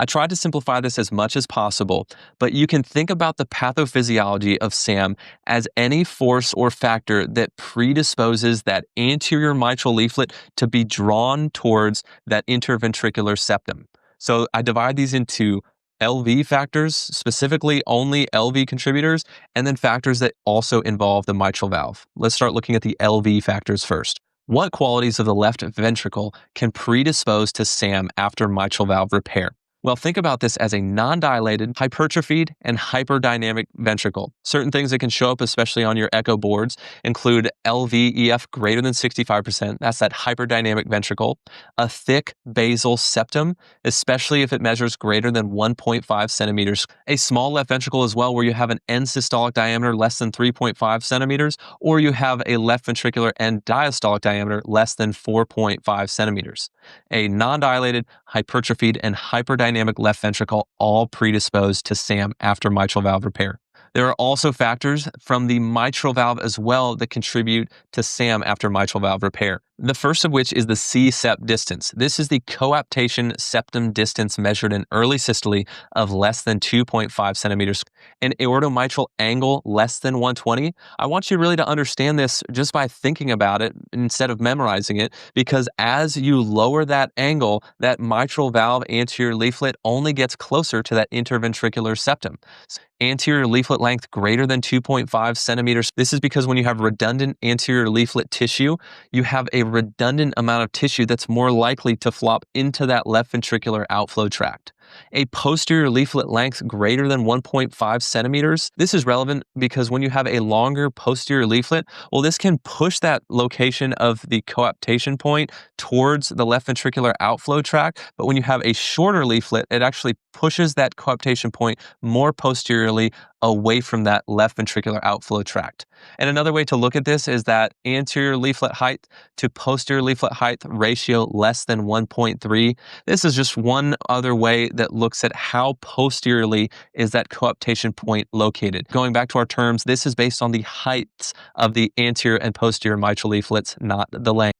I tried to simplify this as much as possible, but you can think about the pathophysiology of SAM as any force or factor that predisposes that anterior mitral leaflet to be drawn towards that interventricular septum. So I divide these into LV factors, specifically only LV contributors, and then factors that also involve the mitral valve. Let's start looking at the LV factors first. What qualities of the left ventricle can predispose to SAM after mitral valve repair? Well, think about this as a non-dilated, hypertrophied, and hyperdynamic ventricle. Certain things that can show up, especially on your echo boards, include LVEF greater than 65%. That's that hyperdynamic ventricle. A thick basal septum, especially if it measures greater than 1.5 centimeters. A small left ventricle as well, where you have an end systolic diameter less than 3.5 centimeters, or you have a left ventricular end diastolic diameter less than 4.5 centimeters. A non-dilated, hypertrophied, and hyperdynamic left ventricle all predisposed to SAM after mitral valve repair. There are also factors from the mitral valve as well that contribute to SAM after mitral valve repair. The first of which is the C-SEPT distance. This is the coaptation septum distance measured in early systole of less than 2.5 centimeters. An aortomitral angle less than 120. I want you really to understand this just by thinking about it instead of memorizing it, because as you lower that angle, that mitral valve anterior leaflet only gets closer to that interventricular septum. Anterior leaflet length greater than 2.5 centimeters. This is because when you have redundant anterior leaflet tissue, you have a redundant amount of tissue that's more likely to flop into that left ventricular outflow tract. A posterior leaflet length greater than 1.5 centimeters. This is relevant because when you have a longer posterior leaflet, well, this can push that location of the coaptation point towards the left ventricular outflow tract. But when you have a shorter leaflet, it actually pushes that coaptation point more posteriorly away from that left ventricular outflow tract. And another way to look at this is that anterior leaflet height to posterior leaflet height ratio less than 1.3. This is just one other way that looks at how posteriorly is that coaptation point located. Going back to our terms, this is based on the heights of the anterior and posterior mitral leaflets, not the length.